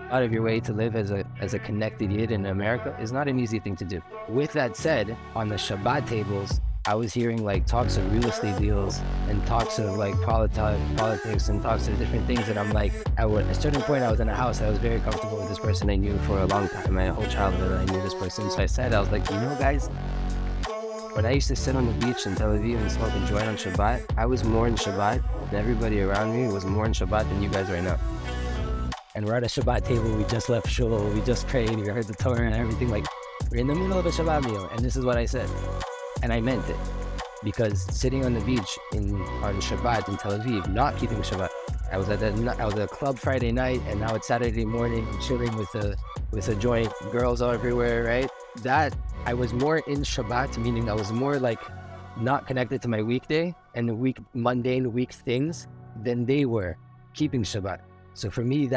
Out of your way to live as a connected yid in America is not an easy thing to do. With that said, on the Shabbat tables, I was hearing like talks of real estate deals and talks of like politics and talks of different things. And I'm like, at a certain point, I was in a house. I was very comfortable with this person I knew for a long time. My whole childhood, I knew this person. So I said, I was like, you know, guys, when I used to sit on the beach in Tel Aviv and smoke and joint on Shabbat, I was more in Shabbat, and everybody around me was more in Shabbat than you guys right now. And we're at a Shabbat table, we just left shul, we just prayed, we heard the Torah and everything, like, we're in the middle of a Shabbat meal, and this is what I said. And I meant it. Because sitting on the beach on Shabbat in Tel Aviv, not keeping Shabbat, I was at a club Friday night, and now it's Saturday morning, chilling with a joint, girls all everywhere, right? That, I was more in Shabbat, meaning I was more like not connected to my weekday and the mundane week things than they were keeping Shabbat. So for me,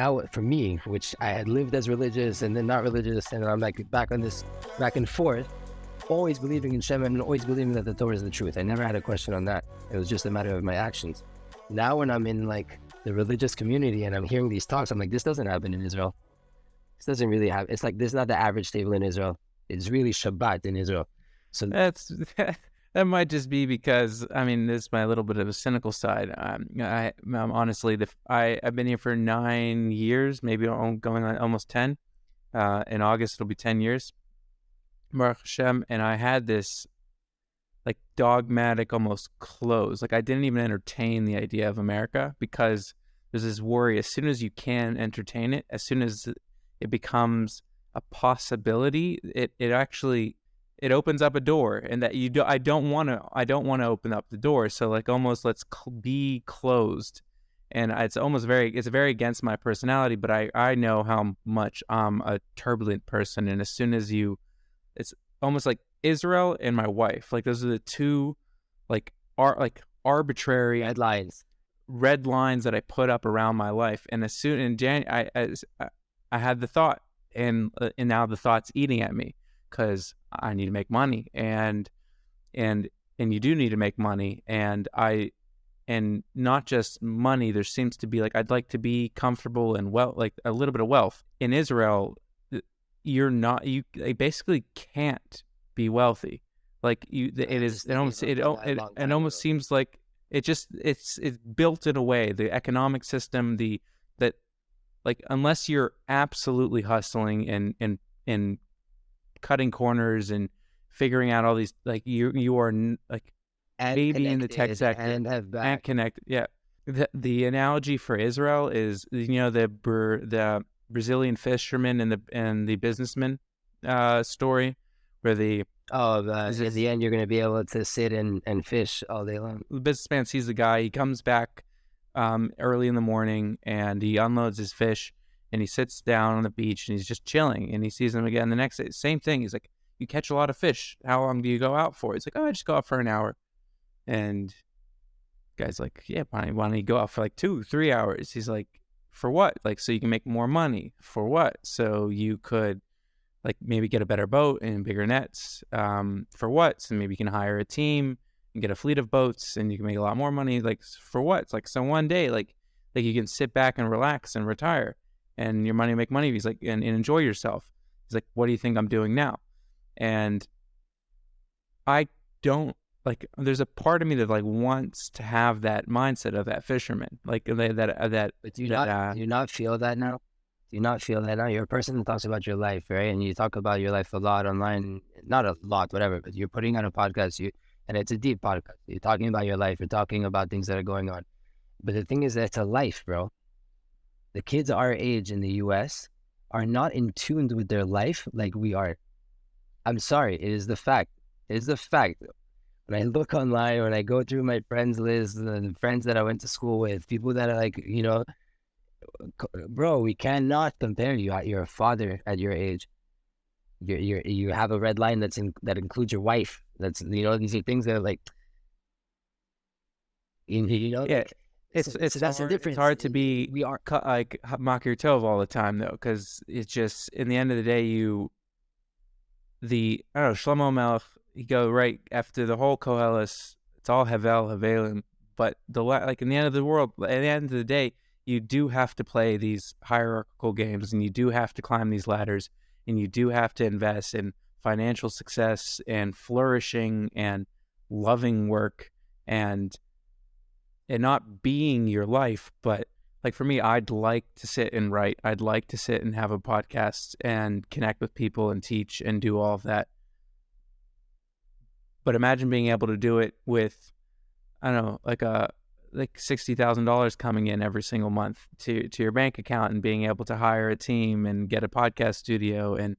which I had lived as religious and then not religious, and I'm like back and forth, always believing in Shem and always believing that the Torah is the truth. I never had a question on that. It was just a matter of my actions. Now when I'm in like the religious community and I'm hearing these talks, I'm like, this doesn't happen in Israel. This doesn't really happen. It's like, this is not the average table in Israel. It's really Shabbat in Israel. So that might just be because, I mean, this is my little bit of a cynical side. I'm honestly, I've been here for 9 years, maybe going on almost 10. In August, it'll be 10 years. Baruch Hashem, and I had this like dogmatic almost close. Like I didn't even entertain the idea of America because there's this worry. As soon as you can entertain it, as soon as it becomes a possibility, it opens up a door, and that I don't want to open up the door. So like almost let's be closed, and it's very against my personality. But I know how much I'm a turbulent person, and as soon as it's almost like Israel and my wife. Like those are the two, arbitrary red lines that I put up around my life. And as soon in January, I had the thought, and now the thought's eating at me because I need to make money, and you do need to make money, and not just money. There seems to be like I'd like to be comfortable and like a little bit of wealth in Israel. You basically can't be wealthy. Like it almost seems like it's built in a way, the economic system, that like unless you're absolutely hustling and cutting corners and figuring out all these, like you are like maybe in the tech sector and connected. Yeah. The analogy for Israel is, the Brazilian fisherman and the businessman story, where in the end you're going to be able to sit and fish all day long. The businessman sees the guy. He comes back early in the morning, and he unloads his fish, and he sits down on the beach, and he's just chilling, and he sees him again the next day. Same thing. He's like, you catch a lot of fish. How long do you go out for? He's like, oh, I just go out for an hour. And the guy's like, yeah, why don't you go out for like 2-3 hours? He's like, for what? Like, so you can make more money. For what? So you could like maybe get a better boat and bigger nets. For what? So maybe you can hire a team and get a fleet of boats, and you can make a lot more money. Like, for what? It's like, so one day, like you can sit back and relax and retire, and your money will make money. He's like, and enjoy yourself. He's like, what do you think I'm doing now? And I don't, like, there's a part of me that like wants to have that mindset of that fisherman, like that. But do you not feel that now? Do you not feel that now? You're a person that talks about your life, right? And you talk about your life a lot online, not a lot, whatever. But you're putting out a podcast, and it's a deep podcast. You're talking about your life. You're talking about things that are going on. But the thing is that it's a life, bro. The kids our age in the U.S. are not in tune with their life like we are. I'm sorry. It is the fact. It is the fact. When I look online, when I go through my friends list, and friends that I went to school with, people that are like, bro, we cannot compare you. You're a father at your age. You have a red line that includes your wife. That's, these are things that are like, yeah. It's that's the difference. It's hard to be like Makir Tov all the time though, because it's just, in the end of the day, Shlomo Melech, he go right after the whole Koheles. It's all Havel, Havelim, But like in the end of the world, at the end of the day, you do have to play these hierarchical games, and you do have to climb these ladders, and you do have to invest in financial success and flourishing and loving work and not being your life. But like for me, I'd like to sit and write. I'd like to sit and have a podcast and connect with people and teach and do all of that. But imagine being able to do it with, I don't know, like $60,000 coming in every single month to your bank account, and being able to hire a team and get a podcast studio and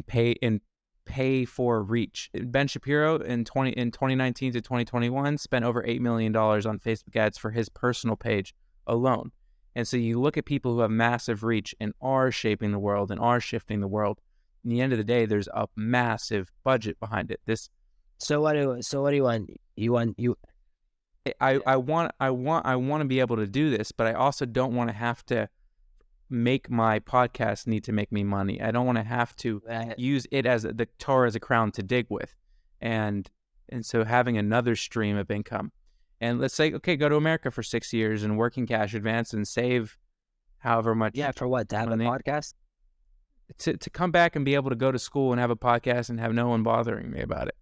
pay for reach. Ben Shapiro in 2019 to 2021 spent over $8 million on Facebook ads for his personal page alone. And so you look at people who have massive reach and are shaping the world and are shifting the world. In the end of the day, there's a massive budget behind it. So what do you want? I want to be able to do this, but I also don't want to have to make my podcast need to make me money. I don't want to have to use it as the Torah as a crown to dig with, and so having another stream of income. And let's say, okay, go to America for 6 years and work in cash advance and save however much. Yeah, for what? To have money. A podcast? To come back and be able to go to school and have a podcast and have no one bothering me about it.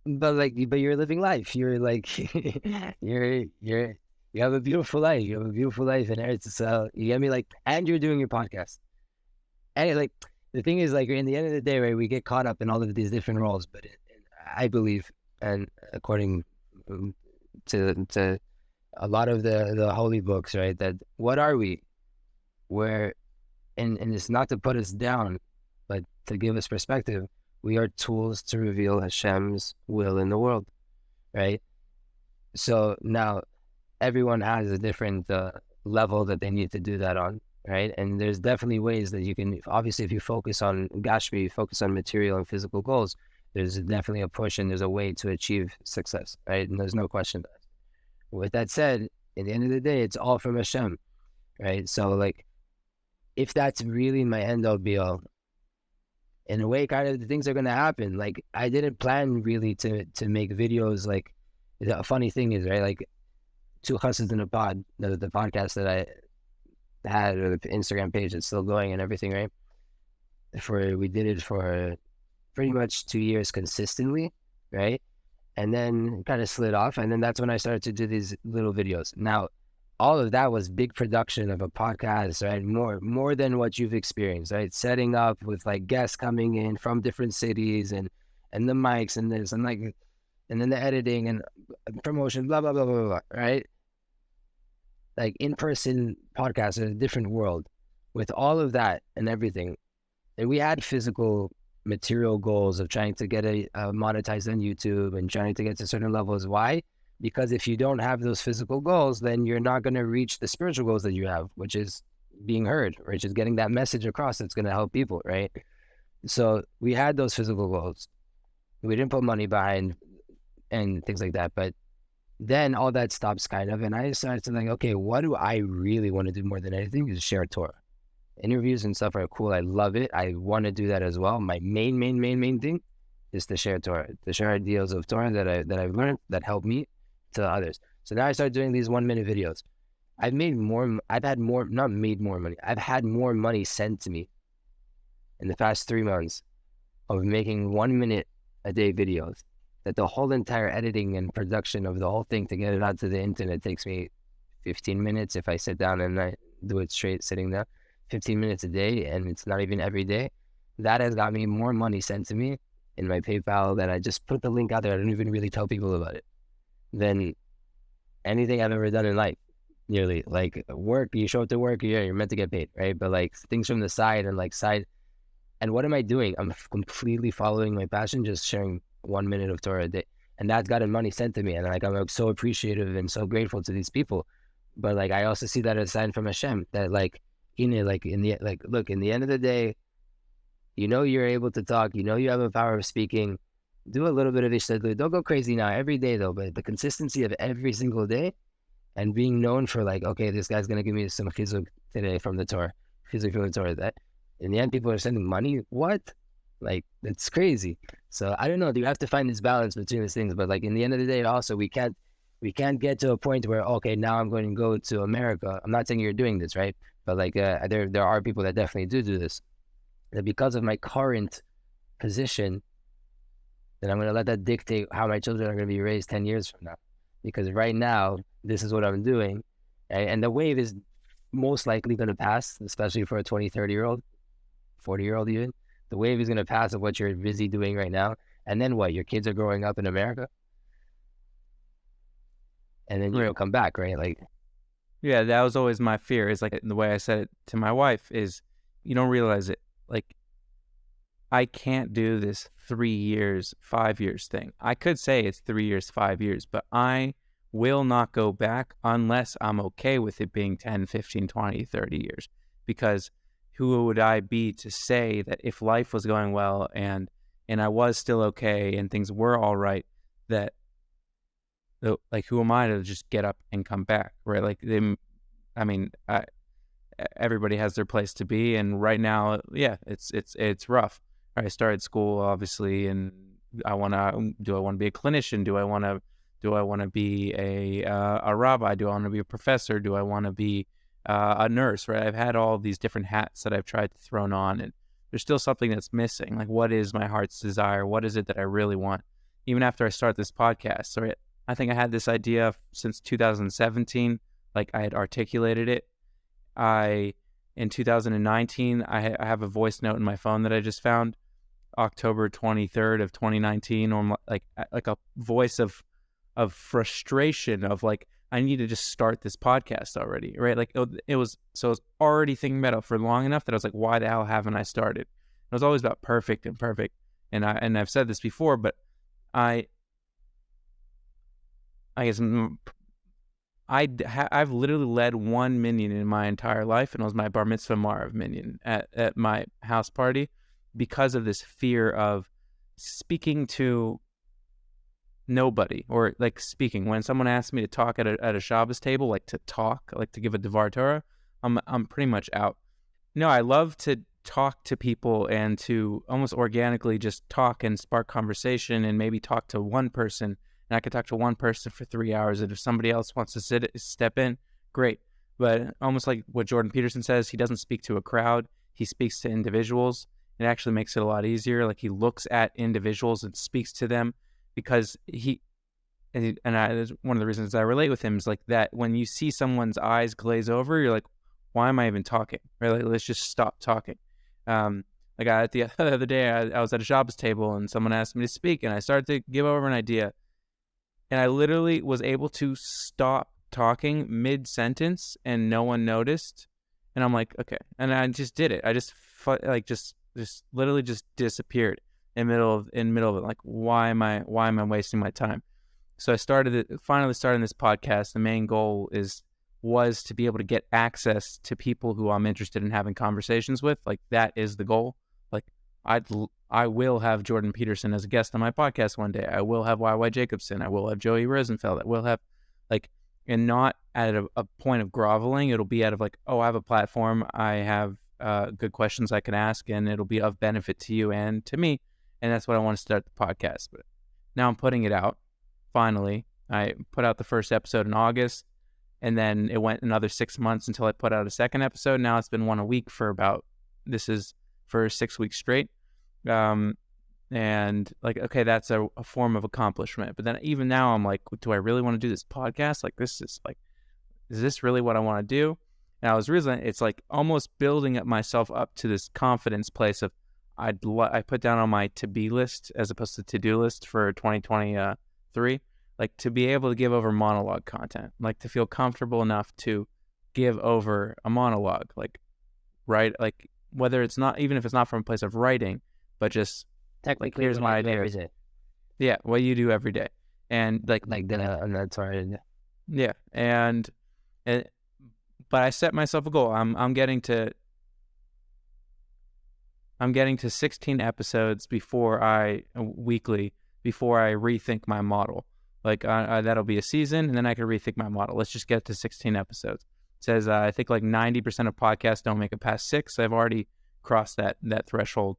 But you're living life. You're like, you have a beautiful life. You have a beautiful life in Eretz Yisrael. You get me? Like, and you're doing your podcast. And like, the thing is, like, in the end of the day, right, we get caught up in all of these different roles. But I believe, and according to a lot of the holy books, right, that what are we? Where, and it's not to put us down, but to give us perspective. We are tools to reveal Hashem's will in the world, right? So now everyone has a different level that they need to do that on, right? And there's definitely ways that you can, obviously, if you focus on Gashmi, you focus on material and physical goals, there's definitely a push and there's a way to achieve success, right? And there's no question that. With that said, at the end of the day, it's all from Hashem, right? So like, if that's really my end all be all, in a way, kind of the things are going to happen. Like, I didn't plan really to make videos. Like, the funny thing is, right, like, two Chassid in a pod, the podcast that I had, or the Instagram page that's still going and everything, right? We did it for pretty much 2 years consistently, right? And then kind of slid off. And then that's when I started to do these little videos. Now, all of that was big production of a podcast, right? More than what you've experienced, right? Setting up with like guests coming in from different cities and the mics and this and like, and then the editing and promotion, blah, blah, blah, blah, blah, right? Like in-person podcasts in a different world with all of that and everything. And we had physical material goals of trying to get monetized on YouTube and trying to get to certain levels. Why? Because if you don't have those physical goals, then you're not going to reach the spiritual goals that you have, which is being heard, which is getting that message across that's going to help people, right? So we had those physical goals. We didn't put money behind and things like that. But then all that stops kind of. And I started to think, okay, what do I really want to do more than anything is share Torah. Interviews and stuff are cool. I love it. I want to do that as well. My main thing is to share Torah, to share ideas of Torah that I've learned that help me to others. So now I started doing these 1 minute videos. I've had more money sent to me in the past 3 months of making 1 minute a day videos, that the whole entire editing and production of the whole thing to get it out to the internet takes me 15 minutes if I sit down and I do it straight sitting down, 15 minutes a day, and it's not even every day. That has got me more money sent to me in my PayPal that I just put the link out there. I don't even really tell people about it. Than anything I've ever done in life, nearly. Like work, you show up to work, you're meant to get paid, right? But like things from the side and what am I doing? I'm completely following my passion, just sharing 1 minute of Torah a day, and that's gotten money sent to me, and like I'm like, so appreciative and so grateful to these people. But like I also see that as a sign from Hashem that like look, in the end of the day, you're able to talk, you have a power of speaking. Do a little bit of ishtadlut. Don't go crazy now every day though, but the consistency of every single day and being known for like, okay, this guy's gonna give me some chizuk today from the Torah, chizuk from the Torah. That in the end, people are sending money. What? Like, it's crazy. So I don't know. You have to find this balance between these things. But like in the end of the day, also we can't get to a point where, okay, now I'm going to go to America. I'm not saying you're doing this, right? But like there are people that definitely do this. That because of my current position, then I'm going to let that dictate how my children are going to be raised 10 years from now. Because right now, this is what I'm doing. And the wave is most likely going to pass, especially for a 20, 30-year-old, 40-year-old even. The wave is going to pass of what you're busy doing right now. And then what? Your kids are growing up in America? And then you'll come back, right? Like, yeah, that was always my fear. Is like the way I said it to my wife is, you don't realize it. Like, I can't do this 3 years, 5 years thing. I could say it's 3 years, 5 years, but I will not go back unless I'm okay with it being 10, 15, 20, 30 years. Because who would I be to say that if life was going well and I was still okay and things were all right, that like, who am I to just get up and come back, right? Like, everybody has their place to be, and right now, yeah, it's rough. I started school, obviously, and do I want to be a clinician? Do I want to be a rabbi? Do I want to be a professor? Do I want to be a nurse? Right? I've had all these different hats that I've tried to throw on, and there's still something that's missing. Like, what is my heart's desire? What is it that I really want? Even after I start this podcast, right? I think I had this idea since 2017. Like, I had articulated it. In 2019, I have a voice note in my phone that I just found, October 23rd of 2019, or like a voice of frustration of like, I need to just start this podcast already, right? Like, it was already thinking about it for long enough that I was like, why the hell haven't I started? It was always about perfect, and I've said this before, but I guess I've literally led one minyan in my entire life, and it was my bar mitzvah marav minyan at my house party, because of this fear of speaking to nobody, or like speaking when someone asks me to talk at a Shabbos table, like to talk, like to give a Devar Torah, I'm pretty much out. No, I love to talk to people and to almost organically just talk and spark conversation and maybe talk to one person. And I could talk to one person for 3 hours. And if somebody else wants to step in, great. But almost like what Jordan Peterson says, he doesn't speak to a crowd. He speaks to individuals. It actually makes it a lot easier. Like, he looks at individuals and speaks to them, because that's one of the reasons I relate with him, is like that when you see someone's eyes glaze over, you're like, why am I even talking? Right? Like, let's just stop talking. The other day, I was at a Shabbos table and someone asked me to speak, and I started to give over an idea. And I literally was able to stop talking mid-sentence and no one noticed. And I'm like, okay. And I just did it. I just literally just disappeared in middle of it. Like, why am I wasting my time? So I finally started this podcast. The main goal was to be able to get access to people who I'm interested in having conversations with. Like, that is the goal. Like, I will have Jordan Peterson as a guest on my podcast one day. I will have YY Jacobson. I will have Joey Rosenfeld. I will have, like, and not at a point of groveling. It'll be out of like, oh, I have a platform. I have good questions I can ask, and it'll be of benefit to you and to me. And that's what I want to start the podcast. But now I'm putting it out. Finally, I put out the first episode in August, and then it went another 6 months until I put out a second episode. Now it's been one a week for 6 weeks straight. And like, okay, that's a form of accomplishment. But then even now I'm like, do I really want to do this podcast? Like, this is like, is this really what I want to do? And I was realizing it's like almost building myself up to this confidence place of, I put down on my to-be list as opposed to to-do list for 2023, like, to be able to give over monologue content, like to feel comfortable enough to give over a monologue, like, right? Like, whether it's not, even if it's not from a place of writing, but just technically, like, here's my idea. Yeah, what you do every day. And like that's right. Yeah. But I set myself a goal. I'm getting to 16 episodes weekly before I rethink my model. Like, that'll be a season, and then I can rethink my model. Let's just get to 16 episodes. It says I think like 90% of podcasts don't make it past 6. I've already crossed that threshold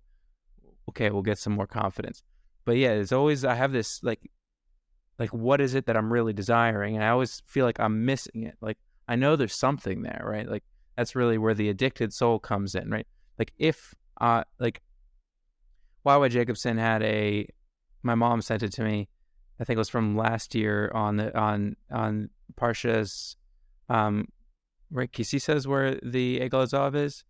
okay, we'll get some more confidence. But yeah, it's always, I have this like what is it that I'm really desiring? And I always feel like I'm missing it. Like I know there's something there, right? Like that's really where the addicted soul comes in, right? Like if like YY Jacobson had my mom sent it to me. I think it was from last year on Parsha's right, Kisi says where the Egel Azav is.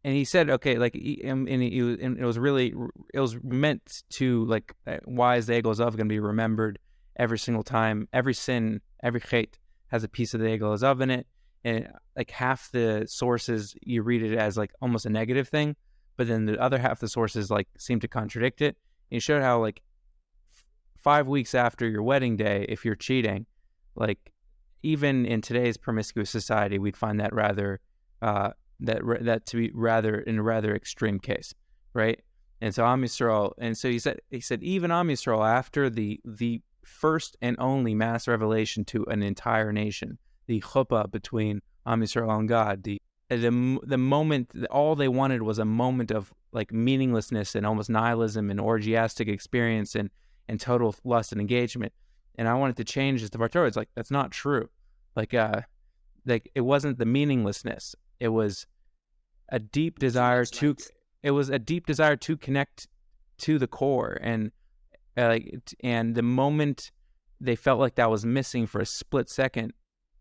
And he said, okay, like, and it was meant to, like, why is the Egel Azav going to be remembered every single time? Every sin, every chet has a piece of the Egel Azav in it. And like half the sources, you read it as like almost a negative thing, but then the other half of the sources like seem to contradict it. And he showed how like 5 weeks after your wedding day, if you're cheating, like even in today's promiscuous society, we'd find that rather that to be rather in a rather extreme case, right? And so Am Yisrael, and so he said even Am Yisrael, after the first and only mass revelation to an entire nation, the chuppah between Am Yisrael and God, the moment, all they wanted was a moment of like meaninglessness and almost nihilism and orgiastic experience and total lust and engagement. And I wanted to change this to Torah. It's like, that's not true. Like it wasn't the meaninglessness. It was a deep desire to connect to the core. And and the moment they felt like that was missing for a split second,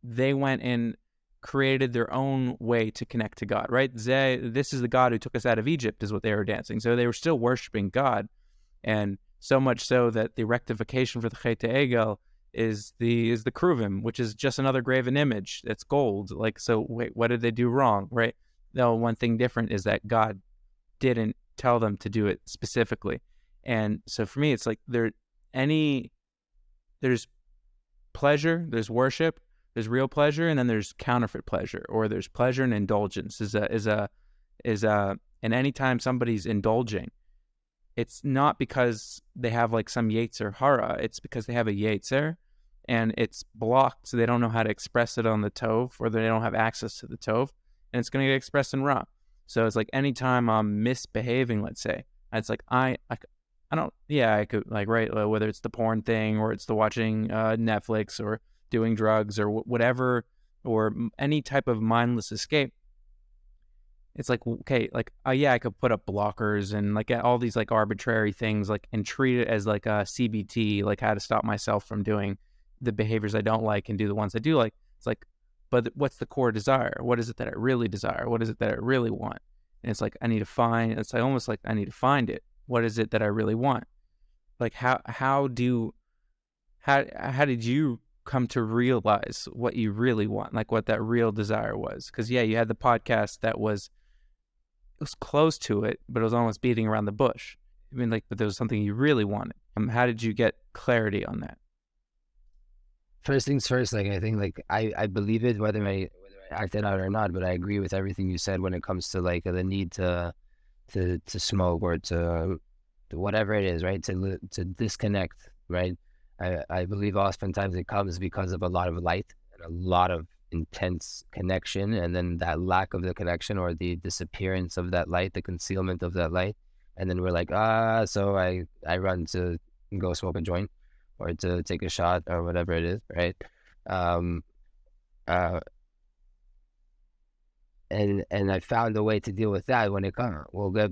they went and created their own way to connect to God, right? This is the God who took us out of Egypt is what they were dancing. So they were still worshiping God. And so much so that the rectification for the Chet Egel is the Kruvim, which is just another graven image that's gold. Like, so wait, what did they do wrong, right? No, one thing different is that God didn't tell them to do it specifically. And so for me, it's like there's pleasure, there's worship, there's real pleasure, and then there's counterfeit pleasure, or there's pleasure and indulgence. And anytime somebody's indulging, it's not because they have like some yetzer hara. It's because they have a yetzer, and it's blocked, so they don't know how to express it on the tov, or they don't have access to the tov, and it's going to get expressed in ra. So it's like anytime I'm misbehaving, let's say, it's like I could like, right, whether it's the porn thing or it's the watching Netflix or doing drugs or whatever, or any type of mindless escape. It's like, okay, like, I could put up blockers and like all these like arbitrary things, like, and treat it as like a CBT, like how to stop myself from doing the behaviors I don't like and do the ones I do like. It's like, but what's the core desire? What is it that I really desire? What is it that I really want? And it's like, it's like almost like I need to find it. What is it that I really want? Like how did you come to realize what you really want, like what that real desire was? Because yeah, you had the podcast that was close to it, but it was almost beating around the bush. I mean, like, but there was something you really wanted. How did you get clarity on that? First things first, like I think like I believe it whether I act it out or not, but I agree with everything you said when it comes to like the need to smoke or to whatever it is, right? To disconnect, right? I believe oftentimes it comes because of a lot of light and a lot of intense connection, and then that lack of the connection or the disappearance of that light, the concealment of that light, and then we're like, so I run to go smoke a joint or to take a shot or whatever it is, right? And I found a way to deal with that when it comes.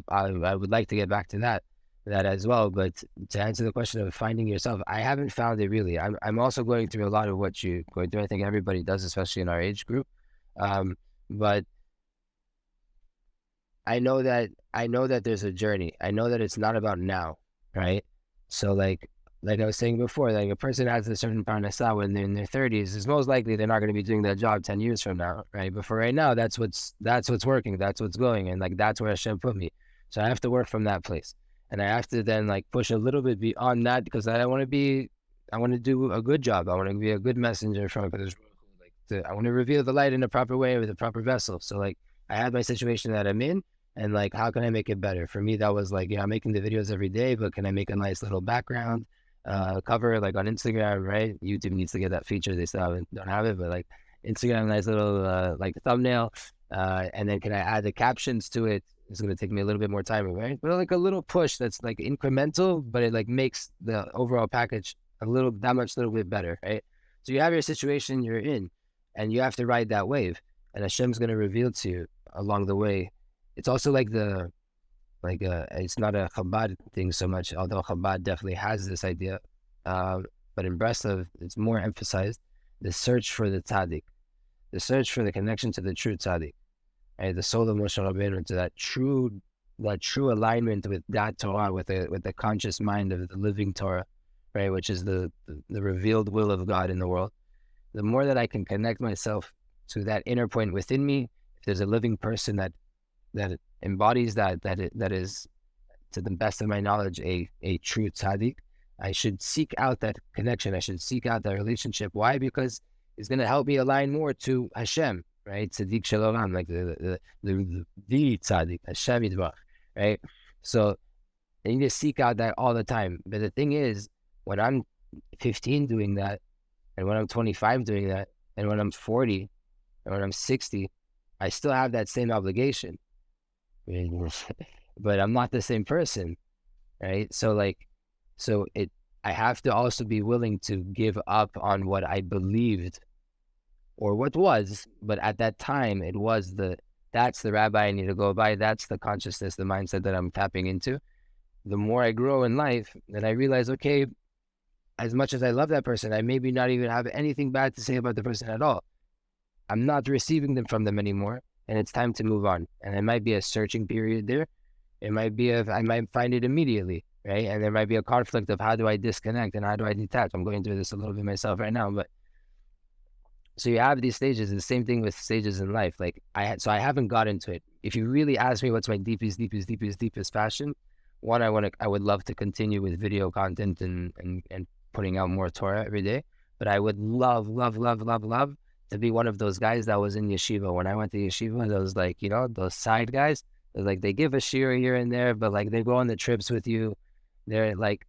I would like to get back to that as well. But to answer the question of finding yourself, I haven't found it really. I'm also going through a lot of what you're going through. I think everybody does, especially in our age group. But I know that there's a journey. I know that it's not about now, right? So like I was saying before, like a person has a certain parnasa when they're in their 30s, is most likely they're not going to be doing that job 10 years from now, right? But for right now, that's what's working, that's what's going, and like that's where Hashem put me. So I have to work from that place, and I have to then like push a little bit beyond that, because I want to do a good job. I want to be a good messenger from like I want to reveal the light in a proper way with a proper vessel. So like I have my situation that I'm in, and like how can I make it better? For me, that was like, I'm making the videos every day, but can I make a nice little background cover like on Instagram, right? YouTube needs to get that feature. They still don't have it, but like Instagram, nice little like thumbnail, And then can I add the captions to it? It's going to take me a little bit more time, right? But like a little push that's like incremental, but it like makes the overall package that much little bit better, right? So you have your situation you're in, and you have to ride that wave, and Hashem's going to reveal to you along the way. It's also like it's not a Chabad thing so much, although Chabad definitely has this idea. But in Breslov, it's more emphasized the search for the Tzadik, the search for the connection to the true Tzadik. Right? The soul of Moshe Rabbeinu, to that true alignment with that Torah, with the conscious mind of the living Torah, right, which is the revealed will of God in the world. The more that I can connect myself to that inner point within me, if there's a living person that embodies that is, to the best of my knowledge, a true tzaddik, I should seek out that connection. I should seek out that relationship. Why? Because it's going to help me align more to Hashem, right? Tzadik Shalom, like the tzaddik, Hashem Yitbarach, right? So I need to seek out that all the time. But the thing is, when I'm 15 doing that, and when I'm 25 doing that, and when I'm 40, and when I'm 60, I still have that same obligation. But I'm not the same person, right? I have to also be willing to give up on what I believed, or what was, but at that time it was that's the rabbi I need to go by. That's the consciousness, the mindset that I'm tapping into. The more I grow in life, then I realize, okay, as much as I love that person, I maybe not even have anything bad to say about the person at all. I'm not receiving them from them anymore, and it's time to move on. And it might be a searching period there. It might be I might find it immediately, right? And there might be a conflict of how do I disconnect and how do I detach. I'm going through this a little bit myself right now, but so you have these stages. The same thing with stages in life. Like I haven't got into it. If you really ask me what's my deepest passion, one, I would love to continue with video content and putting out more Torah every day. But I would love to be one of those guys that was in yeshiva. When I went to yeshiva, those like, those side guys, like they give a shir here and there, but like they go on the trips with you. They're like,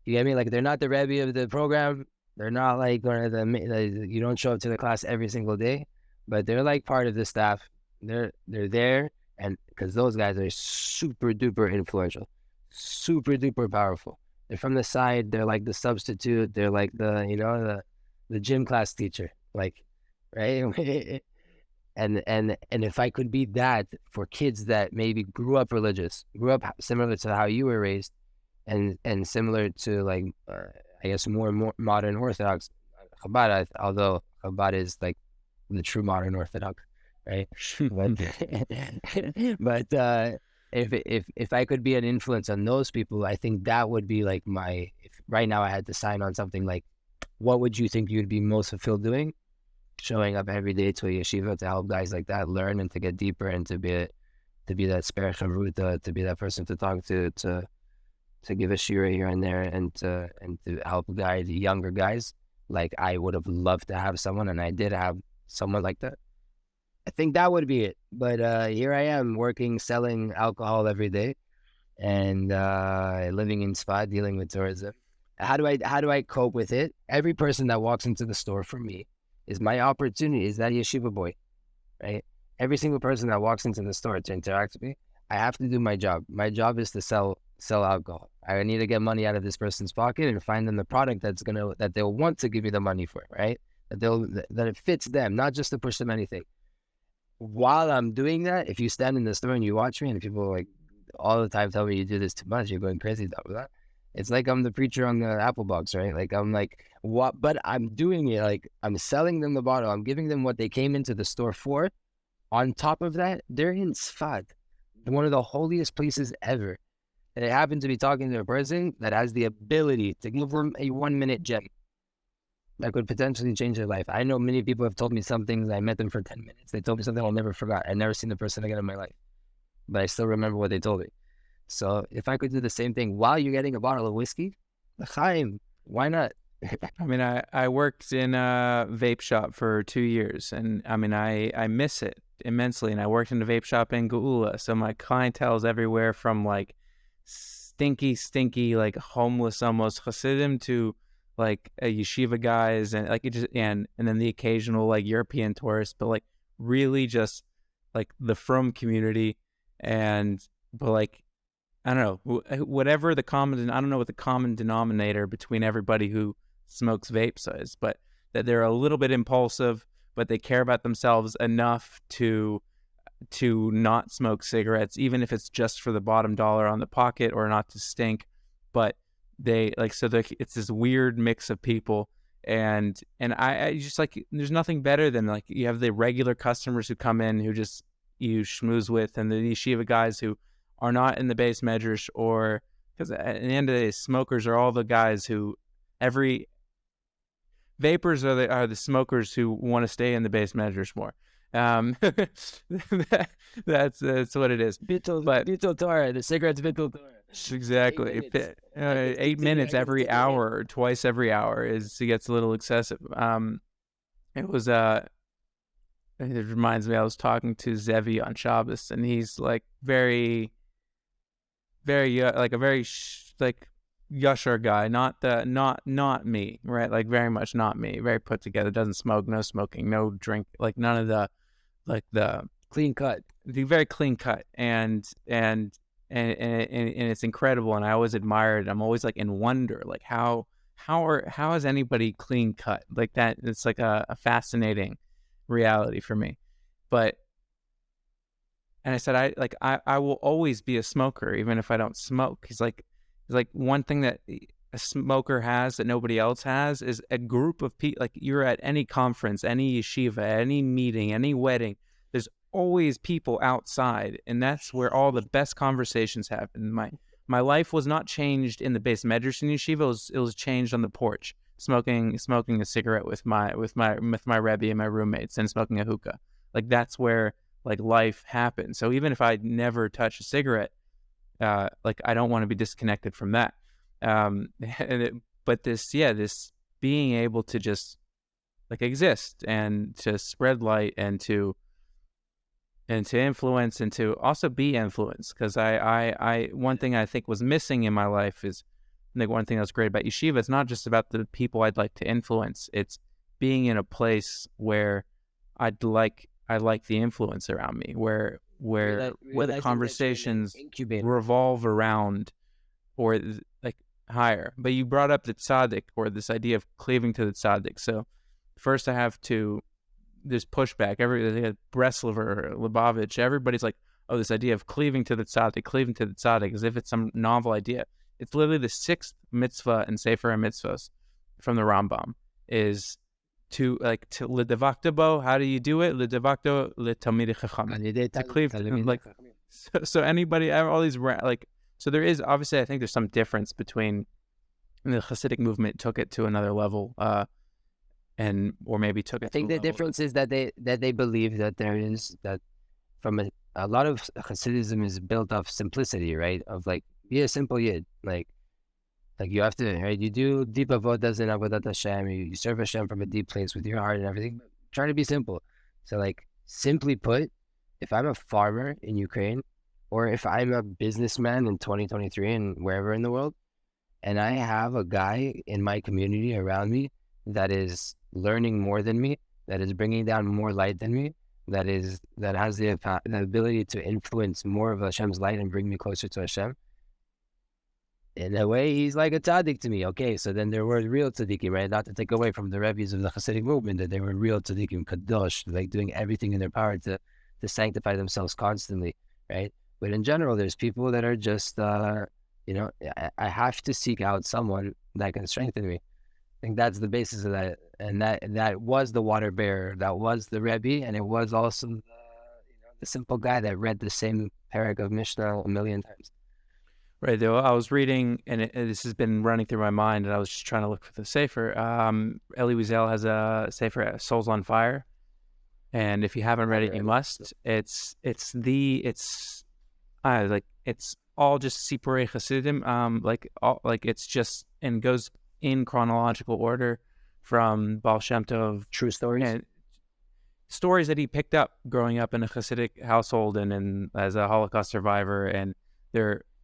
you get me? Like they're not the Rebbe of the program. They're not like one of you don't show up to the class every single day, but they're like part of the staff. They're there, and because those guys are super duper influential, super duper powerful. They're from the side. They're like the substitute. They're like the gym class teacher, like, right? And if I could be that for kids that maybe grew up religious, grew up similar to how you were raised, and similar to like I guess more modern Orthodox Chabad, although Chabad is like the true modern Orthodox, right? but if I could be an influence on those people, I think that would be like if right now I had to sign on something like, what would you think you'd be most fulfilled doing? Showing up every day to a yeshiva to help guys like that learn and to get deeper and to be that spirit chavruta, to be that person to talk to give a shira here and there, and to help guide younger guys. Like I would have loved to have someone, and I did have someone like that. I think that would be it. But here I am working, selling alcohol every day, and living in Spa, dealing with tourism. How do I cope with it? Every person that walks into the store for me is my opportunity, is that yeshiva boy, right? Every single person that walks into the store to interact with me, I have to do my job. My job is to sell alcohol. I need to get money out of this person's pocket and find them the product that they'll want to give me the money for, right? That it fits them, not just to push them anything. While I'm doing that, if you stand in the store and you watch me, and people like all the time tell me you do this too much, you're going crazy about that. It's like I'm the preacher on the Apple box, right? Like I'm like, what? But I'm doing it like I'm selling them the bottle. I'm giving them what they came into the store for. On top of that, they're in Sfat, one of the holiest places ever. And I happen to be talking to a person that has the ability to give them a 1-minute gem that could potentially change their life. I know many people have told me some things. I met them for 10 minutes. They told me something I'll never forget. I've never seen the person again in my life, but I still remember what they told me. So if I could do the same thing while you're getting a bottle of whiskey, l'chaim, why not? I mean, I worked in a vape shop for 2 years, and I mean, I miss it immensely. And I worked in a vape shop in Geula, so my clientele is everywhere from like stinky, like homeless almost Hasidim to like yeshiva guys, and like it just and then the occasional like European tourist, but like really just like the frum community, but like I don't know, whatever the common, I don't know what the common denominator between everybody who smokes vapes is, but that they're a little bit impulsive, but they care about themselves enough to not smoke cigarettes, even if it's just for the bottom dollar on the pocket or not to stink. But they like, so it's this weird mix of people. And I just like, there's nothing better than like, you have the regular customers who come in who just you schmooze with, and the yeshiva guys who are not in the base measures, or because at the end of the day, smokers are all the guys who vapors are the smokers who want to stay in the base measures more. That's what it is. Bittul Torah, the cigarettes Bittul Torah. Exactly. 8 minutes every hour, or twice every hour it gets a little excessive. It was it reminds me, I was talking to Zevi on Shabbos, and he's like very, very like a very like yashar guy, not me, right? Like very much not me. Very put together. Doesn't smoke, no smoking, no drink, like none of the like the clean cut. The very clean cut, and it's incredible, and I always admire it. I'm always like in wonder, like how is anybody clean cut like that? It's like a fascinating reality for me. But and I said I will always be a smoker even if I don't smoke. He's like one thing that a smoker has that nobody else has is a group of people. Like you're at any conference, any yeshiva, any meeting, any wedding, there's always people outside, and that's where all the best conversations happen. My life was not changed in the base medrash in yeshiva. It was changed on the porch, smoking a cigarette with my rebbe and my roommates, and smoking a hookah. Like that's where like life happens. So even if I never touch a cigarette, like I don't want to be disconnected from that. But this being able to just like exist and to spread light and to influence and to also be influenced, because I one thing I think was missing in my life is, I think one thing that's great about yeshiva, it's not just about the people I'd like to influence, it's being in a place where I like the influence around me, where the conversations revolve around or like higher. But you brought up the Tzadik, or this idea of cleaving to the Tzadik. So first I have to, there's pushback. Breslov or Lubavitch, everybody's like, oh, this idea of cleaving to the Tzadik, as if it's some novel idea. It's literally the 6th mitzvah in Sefer HaMitzvos from the Rambam, is to l'devakta. How do you do it? L'devakta l'talmid chacham. To cleave, like, so anybody, all these, like, so there is, obviously, I think there's some difference between the Hasidic movement took it to another level, or maybe took it. I think the difference is that they believe that there is, that from a lot of Hasidism is built off simplicity, right? Of like, be a simple yid, like you have to, right? You do deep avodas in avodat Hashem. You serve Hashem from a deep place with your heart and everything. Try to be simple. So like, simply put, if I'm a farmer in Ukraine, or if I'm a businessman in 2023 and wherever in the world, and I have a guy in my community around me that is learning more than me, that is bringing down more light than me, that has the ability to influence more of Hashem's light and bring me closer to Hashem, in a way, he's like a tzaddik to me. Okay, so then there were real tzaddikim, right? Not to take away from the rabbis of the Hasidic movement, that they were real tzaddikim, kadosh, like doing everything in their power to sanctify themselves constantly, right? But in general, there's people that are just, I have to seek out someone that can strengthen me. I think that's the basis of that. And that was the water bearer, that was the Rebbe, and it was also the simple guy that read the same parak of Mishnah a million times. Right, though, I was reading, and this has been running through my mind, and I was just trying to look for the Sefer. Elie Wiesel has a Sefer, Souls on Fire, and if you haven't read it, you must. It's all just Sipurei Chasidim, it's just, and goes in chronological order from Baal Shem Tov. True stories. And stories that he picked up growing up in a Hasidic household and as a Holocaust survivor, and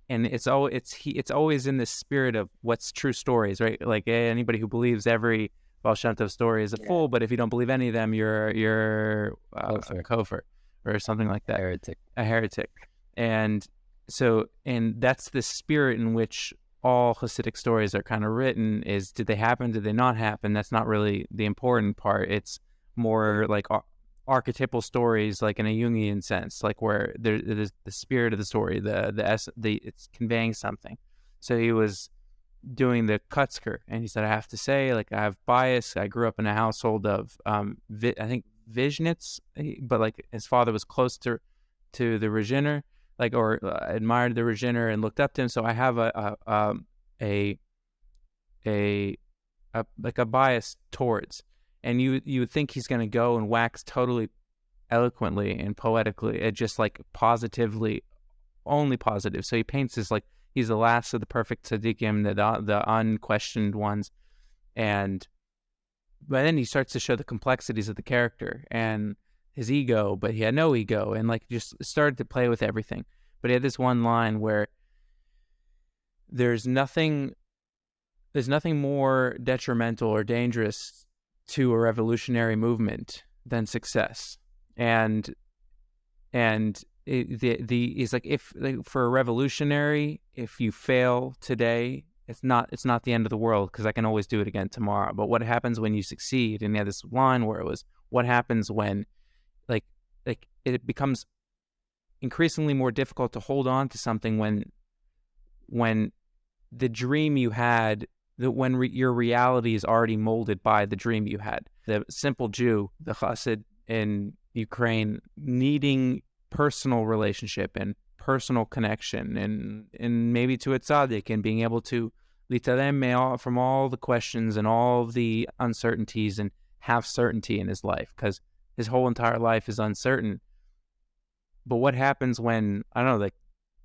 it's always in the spirit of what's true stories, right? Like anybody who believes every Baal Shem Tov story is a fool, but if you don't believe any of them, you're a kofar, or something like that. Heretic. A heretic. And that's the spirit in which all Hasidic stories are kind of written, is did they happen, did they not happen? That's not really the important part. It's more like archetypal stories, like in a Jungian sense, like where there's the spirit of the story, it's conveying something. So he was doing the Kutzker, and he said, I have to say, like, I have bias. I grew up in a household of I think Vishnitz, but like his father was close to the Reginer, like, or admired the Reginer and looked up to him. So I have a bias towards, and you would think he's going to go and wax totally eloquently and poetically, just like positively, only positive. So he paints as like he's the last of the perfect tzaddikim, the unquestioned ones, but then he starts to show the complexities of the character and his ego, but he had no ego, and like just started to play with everything. But he had this one line where there's nothing more detrimental or dangerous to a revolutionary movement than success. And he's like, if like, for a revolutionary, if you fail today, it's not the end of the world, because I can always do it again tomorrow. But what happens when you succeed? And he had this line where it was, what happens when like it becomes increasingly more difficult to hold on to something when the dream you had, your reality is already molded by the dream you had. The simple Jew, the Chassid in Ukraine, needing personal relationship and personal connection, and maybe to a Tzadik, and being able to litalem from all the questions and all of the uncertainties, and have certainty in his life, because his whole entire life is uncertain. But what happens when, I don't know, like,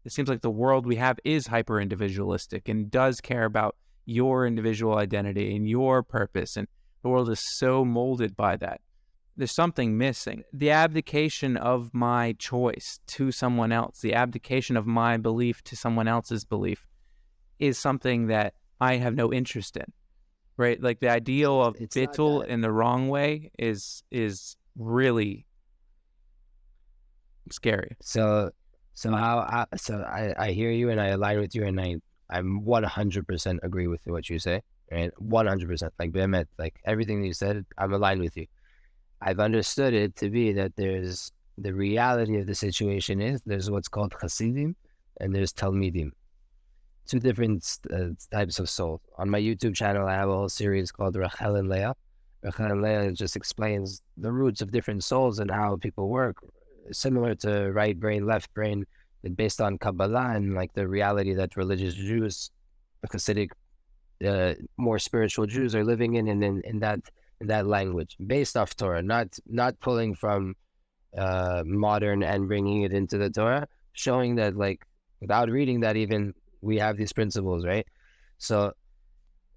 it seems like the world we have is hyper individualistic and does care about your individual identity and your purpose, and the world is so molded by that. There's something missing. The abdication of my choice to someone else, the abdication of my belief to someone else's belief, is something that I have no interest in, right? Like the ideal of Bittul in the wrong way is really scary. So I hear you, and I align with you, and I'm 100% agree with what you say, right? 100%. Like, Behemet, like everything you said, I'm aligned with you. I've understood it to be that there's the reality of the situation is there's what's called Chassidim and there's Talmidim. Two different types of souls. On my YouTube channel, I have a whole series called Rachel and Leah. Rachel and Leah just explains the roots of different souls and how people work, similar to right brain, left brain, based on Kabbalah and like the reality that religious Jews, the Hasidic, more spiritual Jews are living in that language, based off Torah, not pulling from modern and bringing it into the Torah, showing that like without reading that even we have these principles, right? So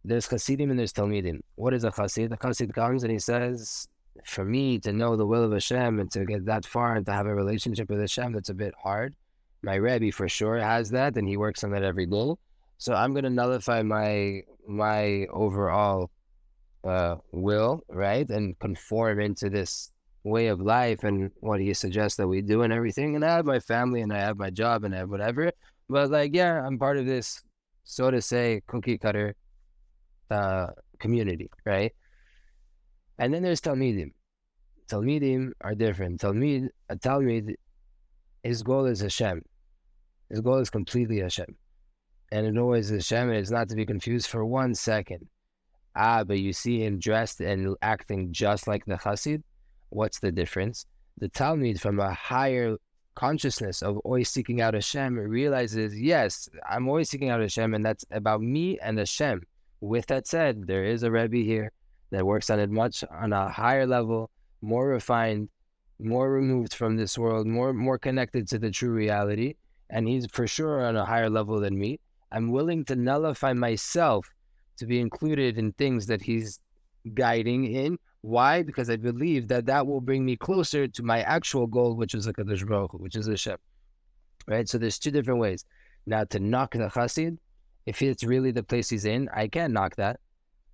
there's Chassidim and there's Talmidim. What is a Chassid? The Chassid comes and he says, for me to know the will of Hashem and to get that far and to have a relationship with Hashem, that's a bit hard. My Rebbe for sure has that, and he works on that every day. So I'm going to nullify my overall will, right, and conform into this way of life and what he suggests that we do and everything. And I have my family and I have my job and I have whatever. But like, yeah, I'm part of this, so to say, cookie cutter community, right? And then there's Talmidim. Talmidim are different. A Talmid, his goal is Hashem. His goal is completely Hashem. And it always is Hashem, and it's not to be confused for 1 second. But you see him dressed and acting just like the Chassid. What's the difference? The Talmid, from a higher consciousness of always seeking out Hashem, realizes, yes, I'm always seeking out Hashem, and that's about me and Hashem. With that said, there is a Rebbe here that works on it much on a higher level, more refined, more removed from this world, more connected to the true reality, and he's for sure on a higher level than me. I'm willing to nullify myself to be included in things that he's guiding in. Why? Because I believe that will bring me closer to my actual goal, which is HaKadosh Baruch Hu, which is Hashem. Right? So there's two different ways. Now, to knock the Chassid, if it's really the place he's in, I can't knock that,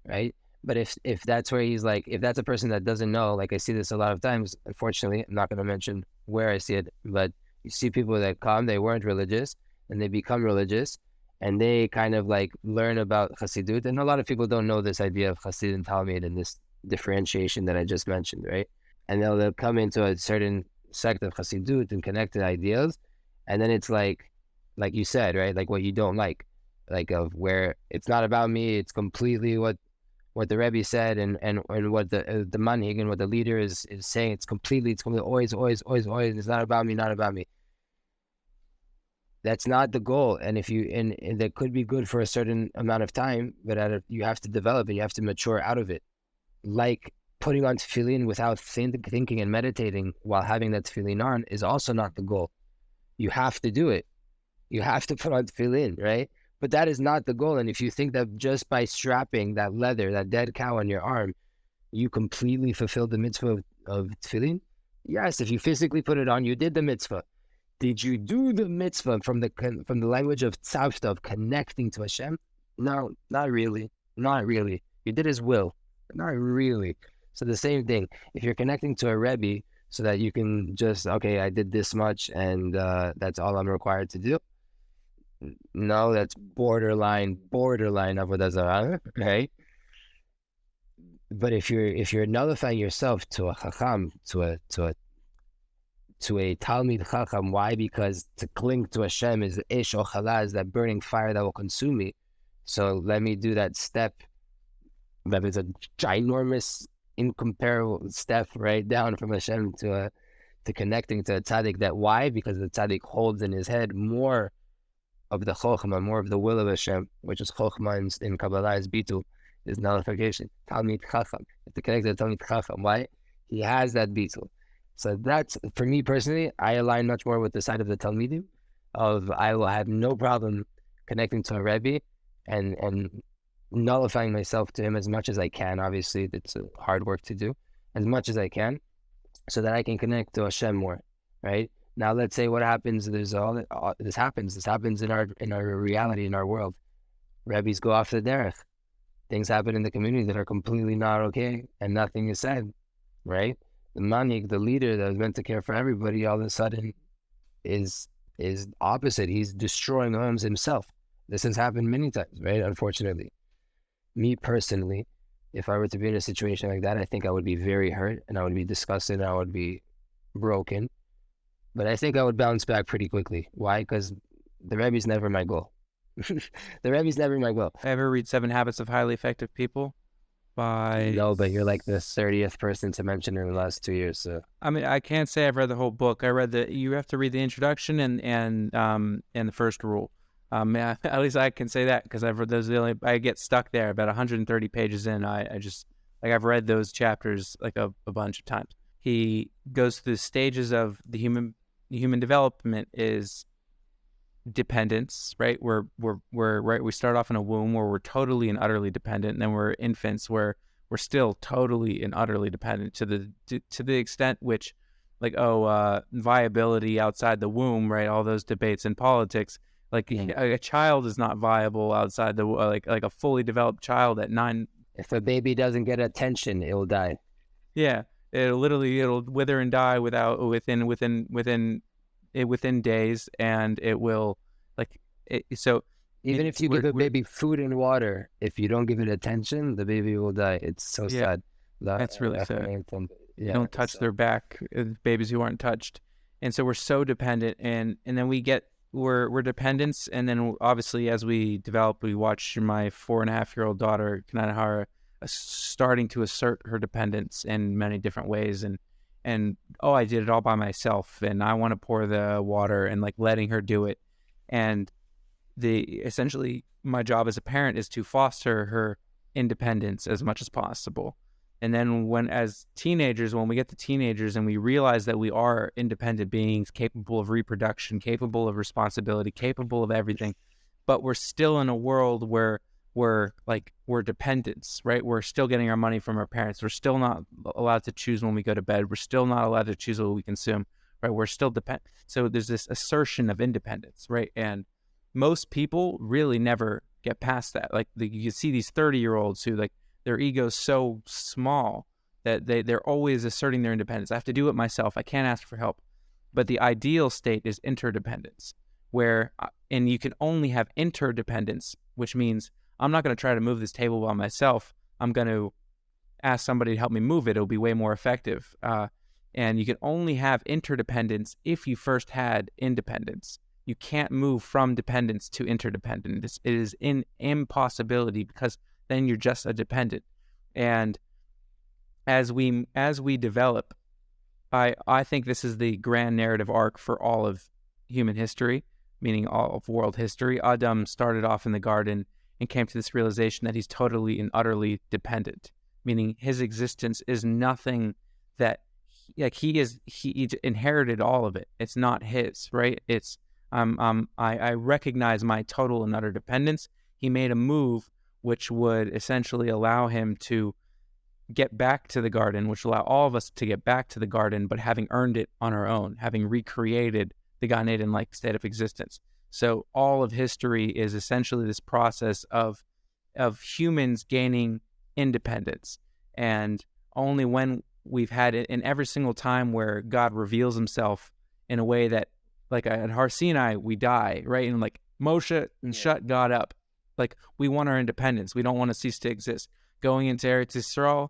right? But if that's where he's like, if that's a person that doesn't know, like I see this a lot of times, unfortunately, I'm not going to mention where I see it, but you see people that come, they weren't religious, and they become religious, and they kind of like learn about Chassidut. And a lot of people don't know this idea of Chassid and Talmid and this differentiation that I just mentioned, right? And they'll come into a certain sect of Chassidut and connected ideas, and then it's like you said, right? Like what you don't like of where it's not about me, it's completely what the Rebbe said and what the manhig and what the leader is saying. It's completely always. It's not about me, not about me. That's not the goal. And if you and that could be good for a certain amount of time, but you have to develop and you have to mature out of it. Like putting on tefillin without thinking and meditating while having that tefillin on is also not the goal. You have to do it. You have to put on tefillin, right? But that is not the goal. And if you think that just by strapping that leather, that dead cow on your arm, you completely fulfilled the mitzvah of tefillin, yes, if you physically put it on, you did the mitzvah. Did you do the mitzvah from the language of tzavta, of connecting to Hashem? No, not really. Not really. You did His will. Not really. So the same thing. If you're connecting to a Rebbe so that you can just, okay, I did this much and that's all I'm required to do. No, that's borderline avodah zarah, right? But if you're nullifying yourself to a chacham, to a Talmid chacham, why? Because to cling to Hashem is ish ochala, is that burning fire that will consume me. So let me do that step. That is a ginormous, incomparable step right down from Hashem to connecting to a tzaddik. That why? Because the tzaddik holds in his head more of the chokhmah, more of the will of Hashem, which is chokhmah in Kabbalah is Bittul, is nullification. Talmid chacham. To connect to the Talmid chacham. Why? He has that Bittul. So that's, for me personally, I align much more with the side of the Talmidim, of I will have no problem connecting to a Rebbe and nullifying myself to him as much as I can. Obviously, it's a hard work to do, as much as I can, so that I can connect to Hashem more, right? Now, let's say what happens, this happens in our reality, in our world. Rebbes go off the derech. Things happen in the community that are completely not okay, and nothing is said, right? The manik, the leader that was meant to care for everybody, all of a sudden is opposite. He's destroying homes himself. This has happened many times, right? Unfortunately. Me personally, if I were to be in a situation like that, I think I would be very hurt and I would be disgusted and I would be broken. But I think I would bounce back pretty quickly. Why? Because the Rebbe's never my goal. The Rebbe's never my goal. Ever read 7 Habits of Highly Effective People? No, but you're like the 30th person to mention it in the last 2 years. So I mean, I can't say I've read the whole book. I read you have to read the introduction and the first rule. At least I can say that because I've read those. I get stuck there about 130 pages in. I just I've read those chapters like a bunch of times. He goes through the stages of the human development is dependence, right? We're right. We start off in a womb where we're totally and utterly dependent, and then we're infants where we're still totally and utterly dependent to the extent which, like, viability outside the womb, right? All those debates in politics, like a child is not viable outside the like a fully developed child at 9. If a baby doesn't get attention, it'll die. Yeah, it'll wither and die within days, and it will even if you give a baby food and water, if you don't give it attention, the baby will die. It's so sad. That's really sad. Don't touch their back, babies who aren't touched. And so we're so dependent, and then we're dependents, and then obviously as we develop, we watch my 4.5-year-old daughter Kananahara starting to assert her dependence in many different ways, and I did it all by myself, and I want to pour the water, and like letting her do it. And essentially my job as a parent is to foster her independence as much as possible. And then when we get to teenagers and we realize that we are independent beings, capable of reproduction, capable of responsibility, capable of everything, but we're still in a world where we're dependents, right? We're still getting our money from our parents. We're still not allowed to choose when we go to bed. We're still not allowed to choose what we consume, right? We're still dependent. So there's this assertion of independence, right? And most people really never get past that. Like you see these 30-year-olds who like their ego's so small that they're always asserting their independence. I have to do it myself. I can't ask for help. But the ideal state is interdependence, where, and you can only have interdependence, which means I'm not going to try to move this table by myself. I'm going to ask somebody to help me move it. It'll be way more effective. And you can only have interdependence if you first had independence. You can't move from dependence to interdependence. It is an impossibility, because then you're just a dependent. And as we develop, I think this is the grand narrative arc for all of human history, meaning all of world history. Adam started off in the garden and came to this realization that he's totally and utterly dependent, meaning his existence is nothing that, like, he inherited all of it. It's not his, right? It's I recognize my total and utter dependence. He made a move which would essentially allow him to get back to the garden, which will allow all of us to get back to the garden, but having earned it on our own, having recreated the Gan Eden-like state of existence. So all of history is essentially this process of humans gaining independence. And only when we've had it, in every single time where God reveals himself in a way that, like at Har Sinai, we die, right? And like Moshe shut God up. Like, we want our independence. We don't want to cease to exist. Going into Eretz Yisrael,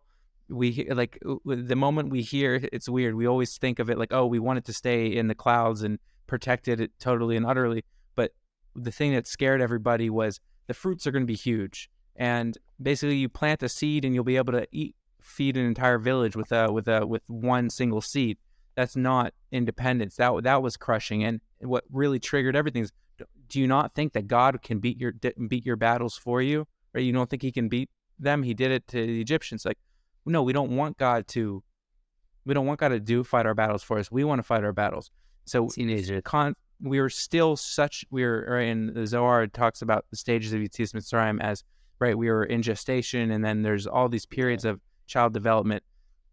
the moment we hear, it's weird. We always think of it like, oh, we want it to stay in the clouds and protected it totally and utterly. But the thing that scared everybody was the fruits are going to be huge. And basically, you plant a seed and you'll be able to feed an entire village with one single seed. That's not independence. That was crushing. And what really triggered everything is, do you not think that God can beat your battles for you? Or you don't think he can beat them? He did it to the Egyptians. Like, no, we don't want God to fight our battles for us. We want to fight our battles. So we were still in the Zohar, it talks about the stages of Yetzias Mitzrayim as, right, we were in gestation, and then there's all these periods of child development.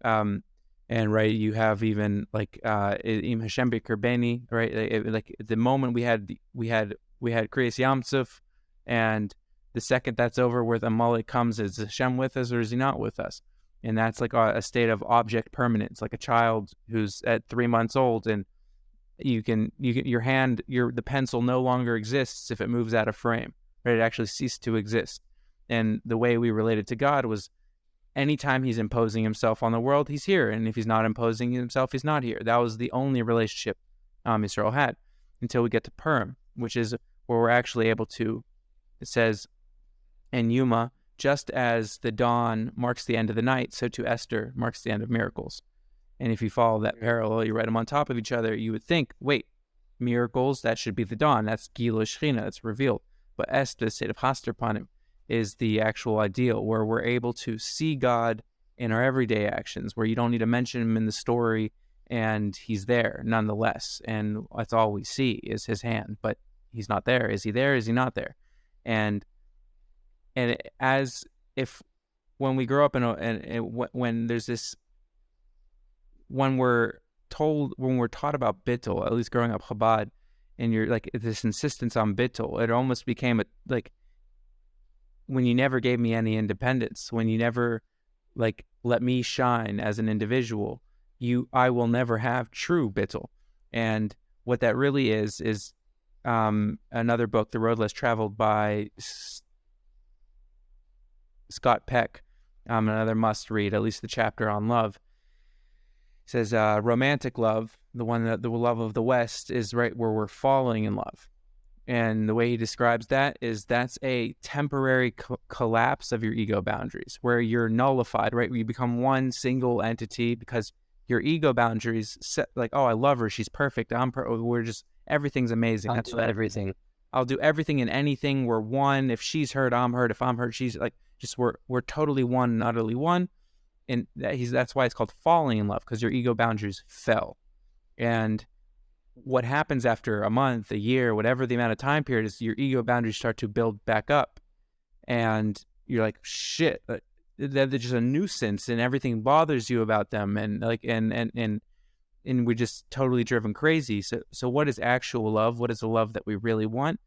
And right, you have even like Im Hashem B'Karbeni, right? Like at the moment we had Kriyas Yamsuf, and the second that's over, where the Amalek comes, is Hashem with us or is he not with us? And that's like a state of object permanence, like a child who's at 3 months old, and the pencil no longer exists if it moves out of frame, right? It actually ceased to exist. And the way we related to God was, anytime he's imposing himself on the world, he's here. And if he's not imposing himself, he's not here. That was the only relationship Israel had, until we get to Purim, which is where we're actually able to, it says in Yuma, just as the dawn marks the end of the night, so too Esther marks the end of miracles. And if you follow that parallel, you write them on top of each other, you would think, wait, miracles, that should be the dawn. That's Gilui Shechina, that's revealed. But Esther, the state of Haster Panim, is the actual ideal, where we're able to see God in our everyday actions, where you don't need to mention him in the story, and he's there nonetheless. And that's all we see is his hand, but he's not there. Is he there? Is he not there? And as if when we grow up when there's this, when we're taught about Bittul, at least growing up Chabad, and you're like this insistence on Bittul, it almost became like, when you never gave me any independence, when you never like let me shine as an individual, I will never have true Bittul. And what that really is another book, The Road Less Traveled, by Scott Peck, another must read, at least the chapter on love. It says romantic love, the love of the West, is right where we're falling in love. And the way he describes that is, that's a temporary collapse of your ego boundaries, where you're nullified, right? Where you become one single entity because your ego boundaries set, like, oh, I love her, she's perfect, we're just, everything's amazing. That's everything. I'll do everything and anything. We're one. If she's hurt, I'm hurt. If I'm hurt, she's like, just we're totally one and utterly one. And that's why it's called falling in love, because your ego boundaries fell. And what happens after a month, a year, whatever the amount of time period is, your ego boundaries start to build back up, and you're like, shit, they're just a nuisance, and everything bothers you about them, and like, and we're just totally driven crazy. So what is actual love? What is the love that we really want?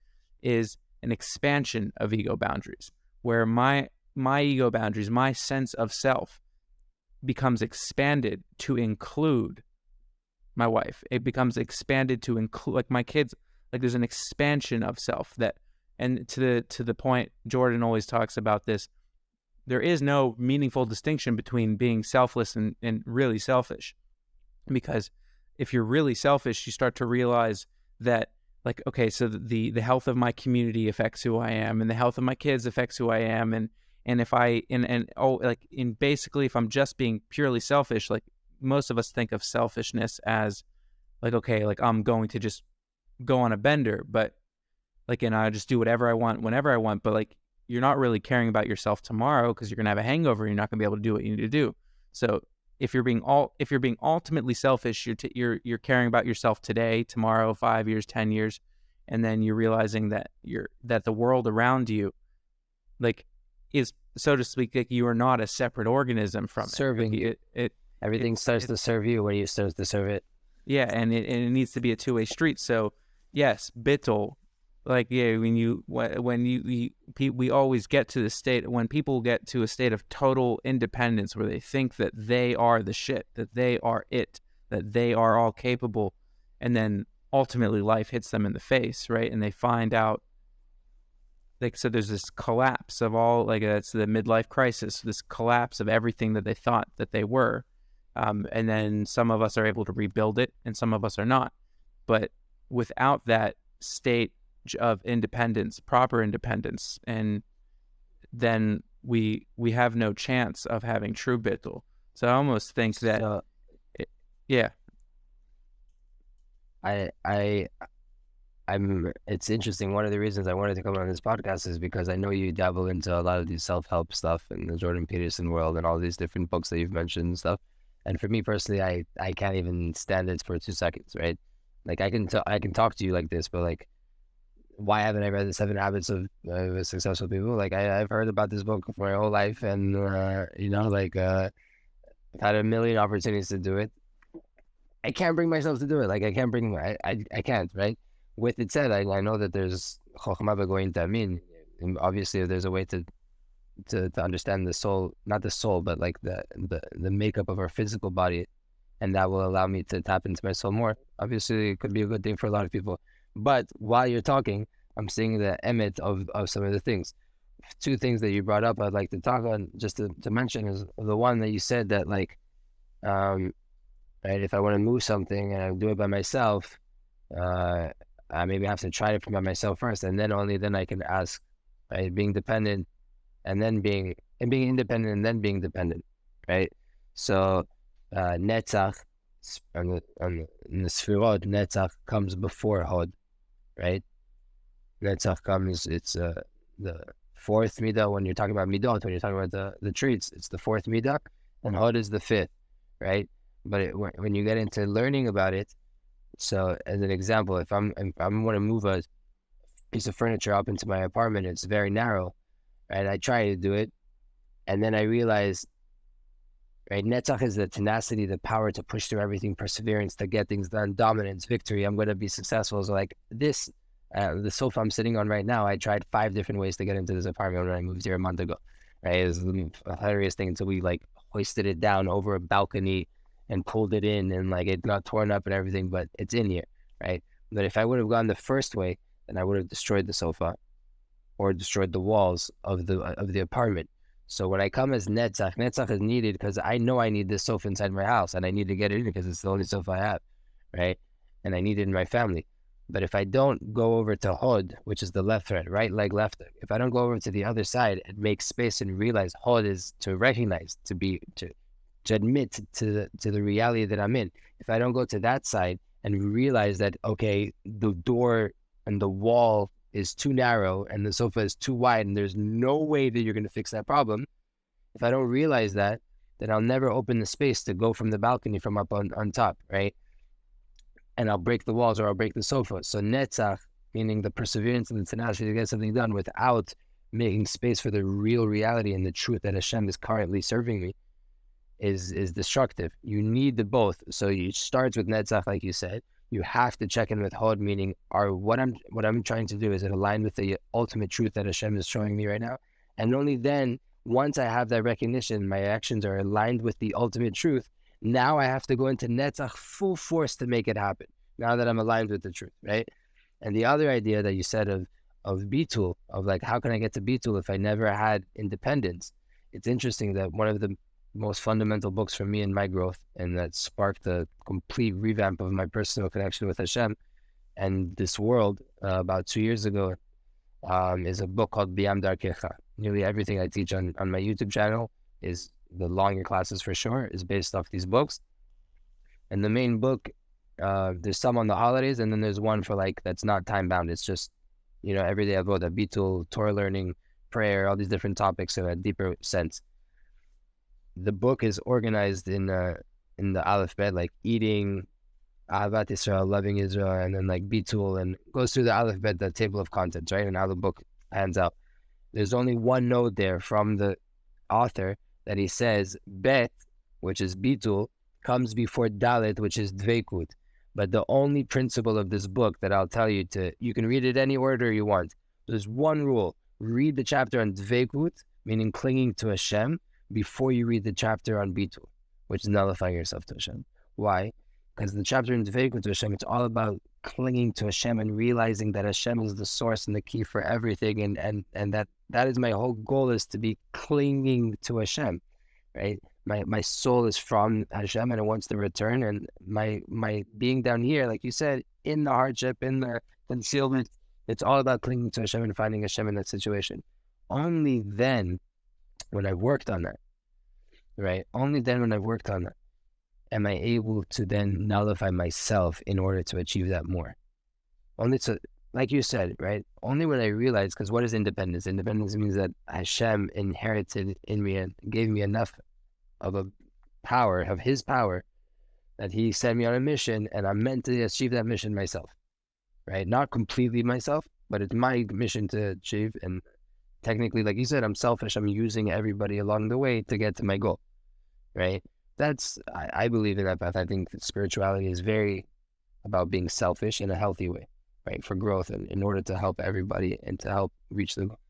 Is an expansion of ego boundaries, where my my ego boundaries, my sense of self becomes expanded to include my wife. It becomes expanded to include like my kids. Like there's an expansion of self that, and to the point Jordan always talks about this, there is no meaningful distinction between being selfless and really selfish. Because if you're really selfish, you start to realize that, like, okay, so the health of my community affects who I am, and the health of my kids affects who I am, and if I and oh, like, in basically, if I'm just being purely selfish, like most of us think of selfishness as like, okay, like I'm going to just go on a bender, but like, and I just do whatever I want whenever I want, but like you're not really caring about yourself tomorrow because you're gonna have a hangover. You're not gonna be able to do what you need to do. So if you're being ultimately selfish, you're caring about yourself today, tomorrow, 5 years, 10 years, and then you're realizing that the world around you, like, is, so to speak, like you are not a separate organism from Serving you. Everything starts to serve you when you start to serve it. Yeah, and it needs to be a two-way street. So yes, Bittul, like, yeah, we always get to the state, when people get to a state of total independence where they think that they are the shit, that they are it, that they are all capable, and then ultimately life hits them in the face, right? And they find out, like, so there's this collapse of all, like, it's the midlife crisis, this collapse of everything that they thought that they were. And then some of us are able to rebuild it and some of us are not. But without that state of independence, proper independence, and then we have no chance of having true bittul. So I almost think that, yeah. It's interesting. One of the reasons I wanted to come on this podcast is because I know you dabble into a lot of these self-help stuff in the Jordan Peterson world and all these different books that you've mentioned and stuff. And for me personally, I can't even stand it for 2 seconds, right? Like I can talk to you like this, but like, why haven't I read the 7 Habits of Successful People? Like I've heard about this book for my whole life, and I've had a million opportunities to do it. I can't bring myself to do it. Like I can't, right? With it said, I know that there's chokhmah b'goyin ta'amin. Obviously, if there's a way to understand the soul, not the soul, but like the makeup of our physical body, and that will allow me to tap into my soul more. Obviously, it could be a good thing for a lot of people. But while you're talking, I'm seeing the emet of some of the things. 2 things that you brought up, I'd like to talk on, just to mention, is the one that you said that, like, right, if I want to move something and I do it by myself, I maybe have to try it by myself first, and then only then I can ask, right? Being dependent, and then being independent, and then being dependent, right? So, netzach, in the sfirot, netzach comes before hod, right? Netzach comes, it's the 4th midah. When you're talking about midot, when you're talking about the traits, it's the 4th midah, and hod is the 5th, right? But when you get into learning about it, so as an example, if I'm going to move a piece of furniture up into my apartment, it's very narrow, and I try to do it, and then I realize, right, netzach is the tenacity, the power to push through everything, perseverance to get things done, dominance, victory. I'm going to be successful. So like this, the sofa I'm sitting on right now, I tried 5 different ways to get into this apartment when I moved here a month ago. Right, it was a hilarious thing until we like hoisted it down over a balcony and pulled it in, and like it got torn up and everything, but it's in here, right? But if I would have gone the first way, then I would have destroyed the sofa or destroyed the walls of the apartment. So when I come as netzach is needed because I know I need this sofa inside my house, and I need to get it in because it's the only sofa I have, right? And I need it in my family. But if I don't go over to hod, which is the left thread, right leg left, if I don't go over to the other side and make space and realize hod is to recognize, to admit to the reality that I'm in. If I don't go to that side and realize that, okay, the door and the wall is too narrow and the sofa is too wide and there's no way that you're going to fix that problem, if I don't realize that, then I'll never open the space to go from the balcony from up on top, right? And I'll break the walls or I'll break the sofa. So netzach, meaning the perseverance and the tenacity to get something done without making space for the real reality and the truth that Hashem is currently serving me, is destructive. You need the both. So it starts with netzach, like you said. You have to check in with hod, meaning what I'm trying to do, is it aligned with the ultimate truth that Hashem is showing me right now? And only then Once I have that recognition, my actions are aligned with the ultimate truth. Now I have to go into Netzach full force to make it happen. Now that I'm aligned with the truth, right? And the other idea that you said of Bittul, of like, how can I get to Bittul if I never had independence? It's interesting that one of the most fundamental books for me in my growth, and that sparked a complete revamp of my personal connection with Hashem and this world about 2 years ago, is a book called Biyam Darkecha. Nearly everything I teach on my YouTube channel, is the longer classes for sure, is based off these books. And the main book, there's some on the holidays, and then there's one for like, that's not time bound. It's just, everyday avoda, Bittul, Torah learning, prayer, all these different topics in a deeper sense. The book is organized in the alphabet, like eating, Ahavat Israel, loving Israel, and then like Bittul, and goes through the alphabet, the table of contents, right? And how the book hands out. There's only one note there from the author that he says Bet, which is Bittul, comes before Dalet, which is Dveikut. But the only principle of this book that I'll tell you you can read it any order you want. There's one rule: read the chapter on Dveikut, meaning clinging to Hashem, before you read the chapter on Bittul, which is nullifying yourself to Hashem. Why? Because the chapter in Dveikut to Hashem, it's all about clinging to Hashem and realizing that Hashem is the source and the key for everything, and that is my whole goal, is to be clinging to Hashem, right? My soul is from Hashem and it wants to return, and my being down here, like you said, in the hardship, in the concealment, it's all about clinging to Hashem and finding Hashem in that situation. Only then, when I've worked on that, right? Only then when I've worked on that, am I able to then nullify myself in order to achieve that more. Only to, like you said, right? Only when I realize, because what is independence? Independence means that Hashem inherited in me and gave me enough of a power, of his power, that he sent me on a mission, and I'm meant to achieve that mission myself, right? Not completely myself, but it's my mission to achieve. And technically, like you said, I'm selfish. I'm using everybody along the way to get to my goal, right? I believe in that path. I think that spirituality is very about being selfish in a healthy way, right? For growth and in order to help everybody and to help reach the goal.